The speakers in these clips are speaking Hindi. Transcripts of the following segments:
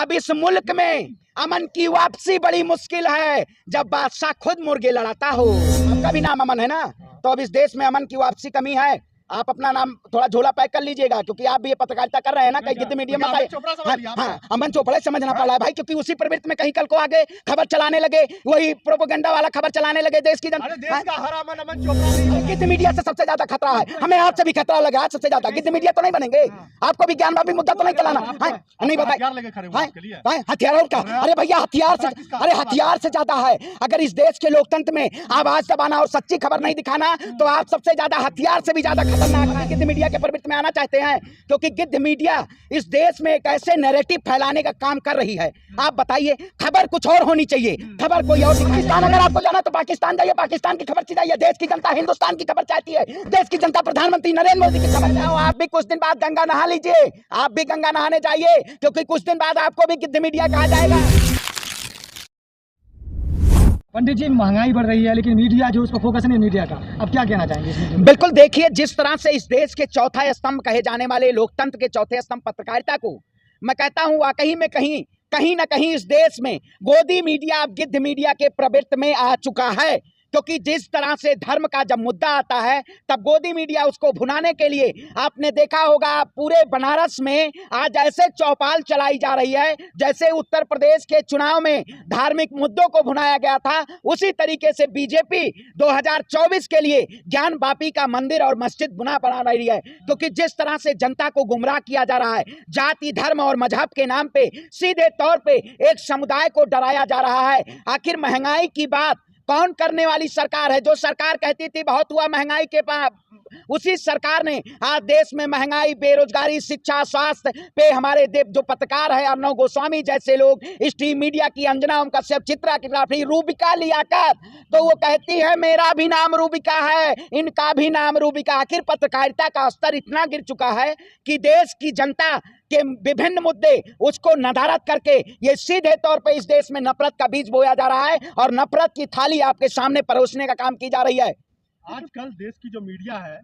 अब इस मुल्क में अमन की वापसी बड़ी मुश्किल है जब बादशाह खुद मुर्गे लड़ाता हो। आपका भी नाम अमन है ना, तो अब इस देश में अमन की वापसी कमी है। आप अपना नाम थोड़ा झोला पैक कर लीजिएगा, क्योंकि आप भी ये पत्रकारिता कर रहे हैं ना, कहीं गिद्ध मीडिया में हाँ, अमन चोपड़ा समझना पड़ रहा है भाई, क्योंकि उसी प्रवृत्ति में कहीं कल को आगे खबर चलाने लगे, वही प्रोपेगेंडा वाला खबर चलाने लगे देश की गिद्ध मीडिया से सबसे ज्यादा खतरा है। हमें आपसे भी खतरा लगा, सबसे ज्यादा गिद्ध मीडिया तो नहीं बनेंगे। आपको भी ज्ञान भावी मुद्दा तो नहीं चलाना नहीं बताए हथियार का। अरे भैया हथियार से ज्यादा है। अगर इस देश के लोकतंत्र में आवाज दबाना और सच्ची खबर नहीं दिखाना, तो आप सबसे ज्यादा हथियार से भी ज्यादा खतरनाक गिद्ध मीडिया के प्रवृत्ति में आना चाहते हैं, क्योंकि गिद्ध मीडिया इस देश में एक ऐसे नैरेटिव फैलाने का काम कर रही है। आप बताइए, खबर कुछ और होनी चाहिए, खबर कोई और। पाकिस्तान अगर आपको जाना तो पाकिस्तान जाइए, पाकिस्तान की खबर चाहिए। देश की जनता हिंदुस्तान की खबर चाहती है, देश की जनता प्रधानमंत्री नरेंद्र मोदी की खबर चाहो। आप भी कुछ दिन बाद गंगा नहा लीजिए, आप भी गंगा नहाने जाइए, क्योंकि कुछ दिन बाद आपको भी गिद्ध मीडिया कहा जाएगा। पंडित जी, महंगाई बढ़ रही है लेकिन मीडिया जो उसको फोकस नहीं मीडिया का, अब क्या कहना चाहेंगे? बिल्कुल, देखिए जिस तरह से इस देश के चौथा स्तंभ कहे जाने वाले लोकतंत्र के चौथे स्तंभ पत्रकारिता को मैं कहता हूं वाकई में कहीं ना कहीं इस देश में गोदी मीडिया अब गिद्ध मीडिया के प्रवृत्ति में आ चुका है। क्योंकि जिस तरह से धर्म का जब मुद्दा आता है तब गोदी मीडिया उसको भुनाने के लिए, आपने देखा होगा पूरे बनारस में आज ऐसे चौपाल चलाई जा रही है जैसे उत्तर प्रदेश के चुनाव में धार्मिक मुद्दों को भुनाया गया था। उसी तरीके से बीजेपी 2024 के लिए ज्ञान वापी का मंदिर और मस्जिद बना रही है। क्योंकि जिस तरह से जनता को गुमराह किया जा रहा है, जाति धर्म और मजहब के नाम पे सीधे तौर पे एक समुदाय को डराया जा रहा है। आखिर महंगाई की बात कौन करने वाली सरकार है? जो सरकार कहती थी बहुत हुआ महंगाई के पास, उसी सरकार ने आज देश में महंगाई, बेरोजगारी, शिक्षा, स्वास्थ्य पे हमारे जो पत्रकार है अर्णव गोस्वामी जैसे लोग, स्ट्रीम मीडिया की अंजना ओम कश्यप, चित्रा की रूबिका लियाकत, तो वो कहती है मेरा भी नाम रूबिका है, इनका भी नाम रूबिका। आखिर पत्रकारिता का स्तर इतना गिर चुका है कि देश की जनता के विभिन्न मुद्दे उसको नदारद करके ये सीधे तौर पे इस देश में नफरत का बीज बोया जा रहा है और नफरत की थाली आपके सामने परोसने का काम की जा रही है। आजकल देश की जो मीडिया है,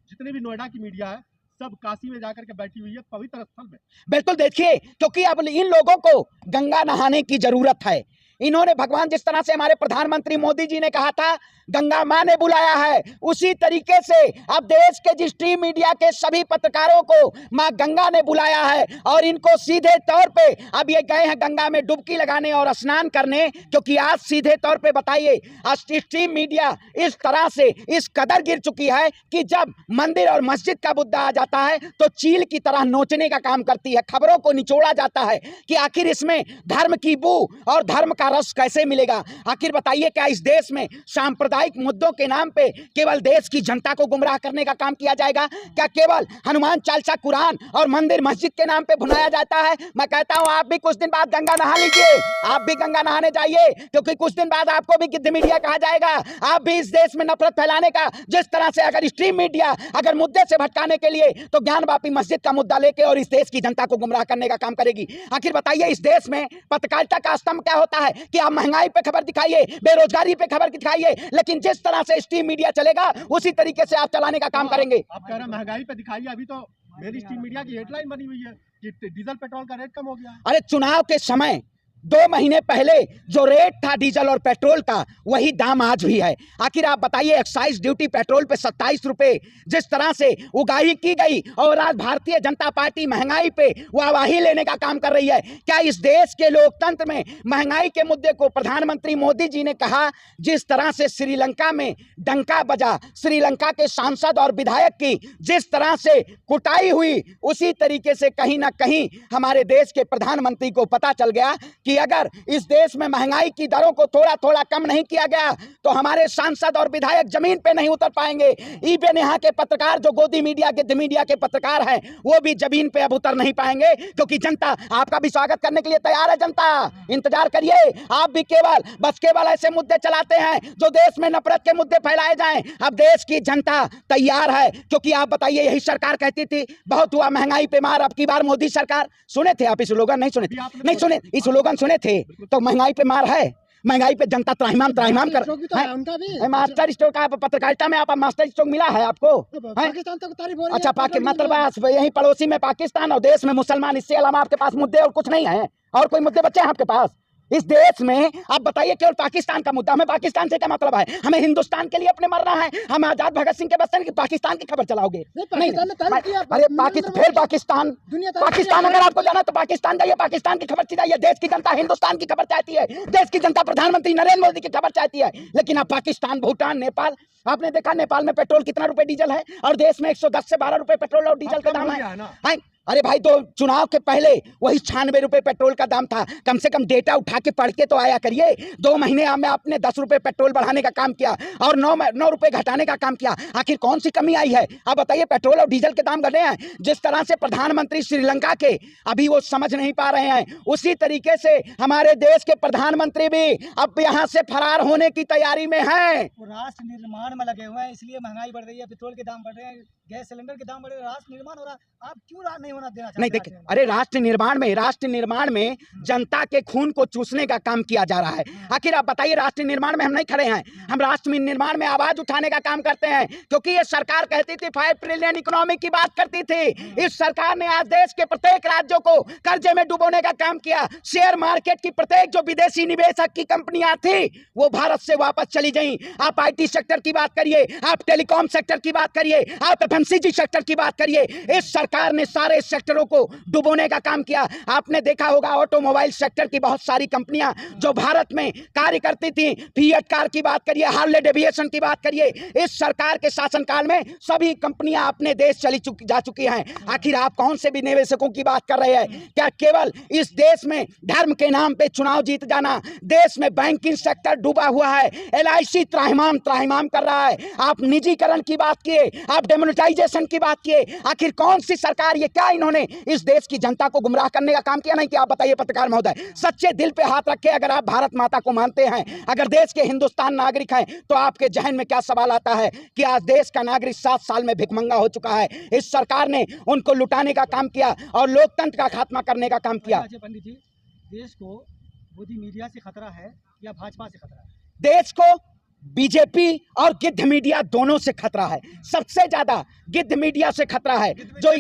जितने भी नोएडा की मीडिया है, सब काशी में जाकर के बैठी हुई है, पवित्र स्थल में। बिल्कुल, देखिए क्योंकि अब इन लोगों को गंगा नहाने की जरूरत है। इन्होंने भगवान जिस तरह से हमारे प्रधानमंत्री मोदी जी ने कहा था गंगा मां ने बुलाया है, उसी तरीके से अब देश के जिस स्ट्रीम मीडिया के सभी पत्रकारों को मां गंगा ने बुलाया है और इनको सीधे तौर पे अब ये गए हैं गंगा में डुबकी लगाने और स्नान करने। क्योंकि आज सीधे तौर पे बताइए, स्ट्रीम मीडिया इस तरह से इस कदर गिर चुकी है कि जब मंदिर और मस्जिद का मुद्दा आ जाता है तो चील की तरह नोचने का काम करती है। खबरों को निचोड़ा जाता है कि आखिर इसमें धर्म की बू और धर्म का रस कैसे मिलेगा। आखिर बताइए, क्या इस देश में सांप्रदायिक मुद्दों के नाम पे केवल देश की जनता को गुमराह करने का काम किया जाएगा? क्या केवल हनुमान चालीसा, कुरान और मंदिर मस्जिद के नाम पे भुनाया जाता है? मैं कहता हूं आप भी कुछ दिन बाद गंगा नहा लीजिए, आप भी गंगा नहाने जाइए, क्योंकि कुछ दिन बाद आपको भी गिद्ध मीडिया कहा जाएगा। आप भी इस देश में नफरत फैलाने का, जिस तरह से अगर स्ट्रीम मीडिया अगर मुद्दे से भटकाने के लिए तो ज्ञान वापी मस्जिद का मुद्दा लेके और इस देश की जनता को गुमराह करने का काम करेगी। आखिर बताइए, इस देश में पत्रकारिता का स्तंभ क्या होता है कि आप महंगाई पे खबर दिखाइए, बेरोजगारी पे खबर दिखाइए, लेकिन जिस तरह से स्ट्रीम मीडिया चलेगा उसी तरीके से आप चलाने का काम करेंगे। आप कह रहे हैं महंगाई पे दिखाइए, अभी तो मेरी स्ट्रीम मीडिया की हेडलाइन बनी हुई है कि डीजल पेट्रोल का रेट कम हो गया। अरे चुनाव के समय 2 महीने पहले जो रेट था डीजल और पेट्रोल का, वही दाम आज भी है। आखिर आप बताइए, एक्साइज ड्यूटी पेट्रोल पे 27 रुपए जिस तरह से उगाही की गई और आज भारतीय जनता पार्टी महंगाई पे वाहवाही लेने का काम कर रही है। क्या इस देश के लोकतंत्र में महंगाई के मुद्दे को प्रधानमंत्री मोदी जी ने कहा, जिस तरह से श्रीलंका में डंका बजा, श्रीलंका के सांसद और विधायक की जिस तरह से कुटाई हुई, उसी तरीके से कहीं ना कहीं हमारे देश के प्रधानमंत्री को पता चल गया कि अगर इस देश में महंगाई की दरों को थोड़ा थोड़ा कम नहीं किया गया तो हमारे सांसद और विधायक जमीन पे नहीं उतर पाएंगे। इवन यहाँ के पत्रकार जो गोदी मीडिया गिद्ध मीडिया के पत्रकार हैं, वो भी जमीन पे अब उतर नहीं पाएंगे, क्योंकि जनता आपका भी स्वागत करने के लिए तैयार है। जनता इंतजार करिए, आप भी केवल ऐसे मुद्दे चलाते हैं जो देश में नफरत के मुद्दे फैलाए जाएं। अब देश की जनता तैयार है, क्योंकि आप बताइए, यही सरकार कहती थी बहुत हुआ महंगाई पे मार, अब की बार मोदी सरकार, सुने थे आप इस स्लोगन? नहीं सुने? नहीं सुने? इस स्लोगन सुने थे? तो महंगाई पे मार है। महंगाई पे जनता त्राहिमाम त्राहिमाम कर स्टॉक भी तो है उनका भी। मास्टर स्ट्रोक का पत्रकारिता में आप मास्टर स्ट्रोक मिला है आपको? पाकिस्तान तक तारीफ हो रही है। अच्छा मतलब यही पड़ोसी में पाकिस्तान और देश में मुसलमान, इससे अलावा आपके पास मुद्दे और कुछ नहीं है? और कोई मुद्दे बच्चे हैं आपके पास इस देश में? आप बताइए, केवल पाकिस्तान का मुद्दा। हमें पाकिस्तान से क्या मतलब है? हमें हिंदुस्तान के लिए अपने मरना है। हम आजाद भगत सिंह के बस की पाकिस्तान की खबर चलाओगे? नहीं, अरे फिर पाकिस्तान अगर आपको जाना तो पाकिस्तान जाइए, पाकिस्तान की खबर चिराइए। देश की जनता हिंदुस्तान की खबर चाहती है, देश की जनता प्रधानमंत्री नरेंद्र मोदी की खबर चाहती है। लेकिन आप पाकिस्तान, भूटान, नेपाल, आपने देखा नेपाल में पेट्रोल कितना रुपए डीजल है और देश में 110 से 12 रुपए पेट्रोल और डीजल का दाम है। अरे भाई, तो चुनाव के पहले वही 96 रुपए पेट्रोल का दाम था। कम से कम डेटा उठा के पढ़ के तो आया करिए। 2 महीने में आपने 10 रुपए पेट्रोल बढ़ाने का काम किया और 9 रुपए घटाने का काम किया। आखिर कौन सी कमी आई है? आप बताइए। पेट्रोल और डीजल के दाम घटे हैं। जिस तरह से प्रधानमंत्री श्रीलंका के अभी वो समझ नहीं पा रहे हैं, उसी तरीके से हमारे देश के प्रधानमंत्री भी अब यहाँ से फरार होने की तैयारी में है। राष्ट्र निर्माण में लगे हुए हैं, इसलिए महंगाई बढ़ रही है, पेट्रोल के दाम बढ़ रहे हैं, गैस सिलेंडर के दाम बढ़ रहे हैं। राष्ट्र निर्माण हो रहा, आप क्यों नहीं होना देना चाहते? नहीं देखिए, अरे राष्ट्र निर्माण में जनता के खून को चूसने का काम किया जा रहा है। आखिर आप बताइए, राष्ट्र निर्माण में हम नहीं खड़े हैं। हम राष्ट्र निर्माण में आवाज उठाने का काम करते हैं, क्योंकि ये सरकार कहती थी 5 ट्रिलियन इकोनॉमी की बात करती थी। इस सरकार ने आज देश के प्रत्येक राज्यों को कर्जे में डुबोने का काम किया। शेयर मार्केट की प्रत्येक जो विदेशी निवेशक की कंपनियां थी वो भारत से वापस चली गई। आप IT सेक्टर की बात करिए, आप टेलीकॉम सेक्टर की बात करिए, आप FMCG सेक्टर की बात करिए, इस सरकार ने सारे सेक्टरों को डुबोने का काम किया। आपने देखा होगा ऑटोमोबाइल सेक्टर की बहुत सारी कंपनियां जो भारत में कार्य करती थी, फिएट कार की बात करिए, हार्ले डेविएशन की बात करिए, इस सरकार के शासनकाल में सभी कंपनियां अपने देश जा चुकी हैं। आखिर आप कौन से भी निवेशकों की बात कर रहे हैं? क्या केवल इस देश में धर्म के नाम पे चुनाव जीत जाना? देश में बैंकिंग सेक्टर डूबा हुआ है, LIC त्राहिमाम कर रहा है, आप निजीकरण की बात किए, आप डेमोनेटाइजेशन की बात किए। आखिर कौन सी सरकार, ये क्या इन्होंने इस देश की जनता को गुमराह करने का काम किया? नहीं कि आप बताइए पत्रकार महोदय, सच्चे दिल पे हाथ रखे, अगर आप भारत माता को मानते हैं, अगर देश के हिंदुस्तान नागरिक हैं, तो आपके जहन में क्या सवाल आता है कि आज देश का नागरिक 7 साल में भिखमंगा हो चुका है। इस सरकार ने उनको लुटाने का काम किया और लोकतंत्र का खात्मा करने का काम किया। पंडित जी, देश को मोदी मीडिया से खतरा है या भाजपा से खतरा है? देश को बीजेपी और गिद्ध मीडिया दोनों से खतरा है। सबसे ज्यादा गिद्ध मीडिया से खतरा है। जो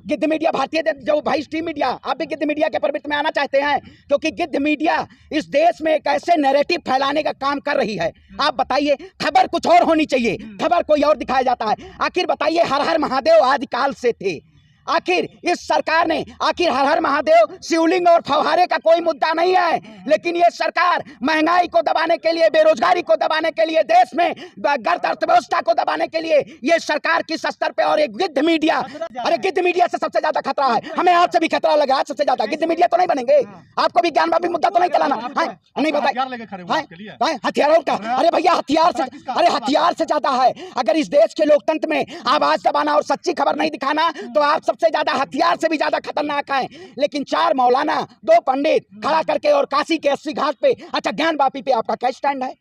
गिद्ध मीडिया, भारतीय जो भाई स्ट्रीम मीडिया, आप भी गिद्ध मीडिया के प्रवृत्ति में आना चाहते हैं, क्योंकि गिद्ध मीडिया इस देश में एक ऐसे नैरेटिव फैलाने का काम कर रही है। आप बताइए, खबर कुछ और होनी चाहिए, खबर कोई और दिखाया जाता है। आखिर बताइए, हर हर महादेव आदिकाल से थे। आखिर इस सरकार ने, आखिर हर हर महादेव, शिवलिंग और फव्वारे का कोई मुद्दा नहीं है, लेकिन ये सरकार महंगाई को दबाने के लिए, बेरोजगारी को दबाने के लिए, देश में गर्त अर्थव्यवस्था को दबाने के लिए ये सरकार किस स्तर पे, और एक गिद्ध मीडिया, अरे गिद्ध मीडिया से सबसे ज्यादा खतरा है। हमें आज से भी खतरा लगा, सबसे ज्यादा गिद्ध मीडिया तो नहीं बनेंगे। आपको भी ज्ञानवापी मुद्दा तो नहीं चलाना, नहीं बताइए हथियारों का। अरे भैया, हथियार से ज्यादा है। अगर इस देश के लोकतंत्र में आवाज दबाना और सच्ची खबर नहीं दिखाना, तो आप सबसे ज्यादा, हथियार से भी ज्यादा खतरनाक है। लेकिन 4 मौलाना, 2 पंडित खड़ा करके और काशी के 80 घाट पे, अच्छा ज्ञानवापी पे आपका क्या स्टैंड है?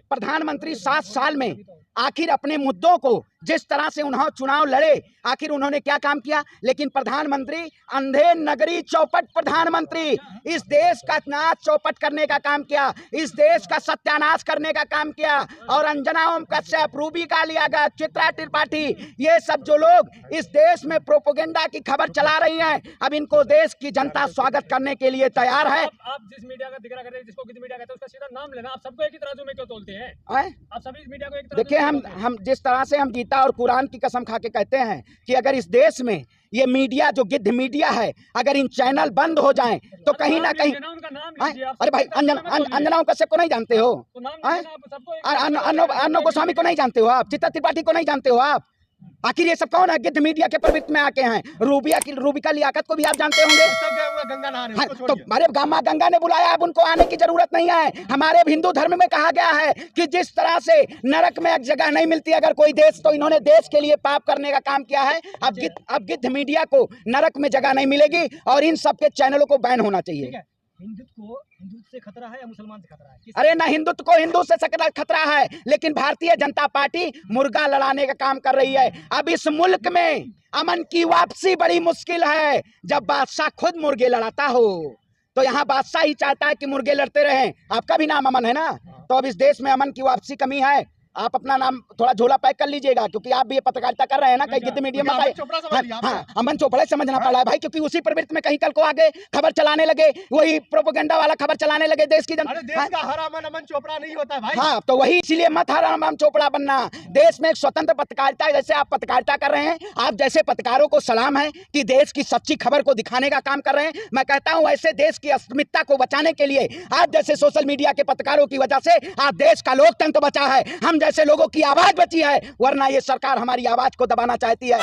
प्रधानमंत्री 7 साल में आखिर अपने मुद्दों को, जिस तरह से उन्होंने चुनाव लड़े, आखिर उन्होंने क्या काम किया? लेकिन प्रधानमंत्री अंधे नगरी चौपट प्रधानमंत्री, इस देश का नाच चौपट करने का काम किया, इस देश का सत्यानाश करने का काम किया। और अंजना ओम कश्यप, रूबी कालियागा, चित्रा त्रिपाठी, ये सब जो लोग इस देश में प्रोपोगेंडा की खबर चला रही हैं, अब इनको देश की जनता स्वागत करने के लिए तैयार है। आप जिस मीडिया का जिक्र कर रहे हैं, जिसको गिद्ध मीडिया कहते हैं, उसका सीधा नाम लेना। आप सबको एक ही तराजू में क्यों तोलते हैं? आप सभी मीडिया को एक तराजू। देखिए, हम जिस तरह से हम गीता और कुरान की कसम खा के कहते हैं कि अगर इस देश में ये मीडिया जो गिद्ध मीडिया है, अगर इन चैनल बंद हो जाएं तो कहीं ना कहीं, अरे भाई, अंजना कश्यप को नहीं जानते हो? अर्नब गोस्वामी को नहीं जानते हो आप? चित्रा त्रिपाठी को नहीं जानते हो आप? आखिर ये सब कौन है? गिद्ध मीडिया के प्रवृत्ति में आके हैं। रूबिका लियाकत को भी आप जानते होंगे। गंगा नहाने, तो अरे गंगा ने बुलाया, अब उनको आने की जरूरत नहीं है। हमारे हिंदू धर्म में कहा गया है कि जिस तरह से नरक में एक जगह नहीं मिलती अगर कोई देश, तो इन्होंने देश के लिए पाप करने का काम किया है। अब गिद्ध मीडिया को नरक में जगह नहीं मिलेगी और इन सबके चैनलों को बैन होना चाहिए। हिंदुत्व से खतरा है या मुसलमान से खतरा है? अरे ना हिंदुत्व को हिंदू से खतरा है, लेकिन भारतीय जनता पार्टी मुर्गा लड़ाने का काम कर रही है। अब इस मुल्क में अमन की वापसी बड़ी मुश्किल है जब बादशाह खुद मुर्गे लड़ाता हो। तो यहाँ बादशाह ही चाहता है कि मुर्गे लड़ते रहें। आपका भी नाम अमन है ना, तो अब इस देश में अमन की वापसी कमी है। आप अपना नाम थोड़ा झोला पैक कर लीजिएगा, क्योंकि आप भी ये पत्रकारिता कर रहे हैं ना, कहीं गिद्ध मीडिया में अमन चोपड़ा समझ लिया आपने? हाँ, अमन चोपड़ा समझना पड़ रहा है भाई, क्योंकि उसी प्रवृत्ति में कहीं कल को आगे खबर चलाने लगे, वही प्रोपेगेंडा वाला खबर चलाने लगे देश की अरे देश का हर अमन अमन चोपड़ा नहीं होता है भाई। हाँ, तो वही इसीलिए मत हर अमन चोपड़ा बनना। देश में एक स्वतंत्र पत्रकारिता, जैसे आप पत्रकारिता कर रहे हैं, आप जैसे पत्रकारों को सलाम है कि देश की सच्ची खबर को दिखाने का काम कर रहे हैं। मैं कहता हूं ऐसे देश की अस्मिता को बचाने के लिए आप जैसे सोशल मीडिया के पत्रकारों की वजह से आज देश का लोकतंत्र बचा है, हम जैसे लोगों की आवाज बची है, वरना ये सरकार हमारी आवाज को दबाना चाहती है।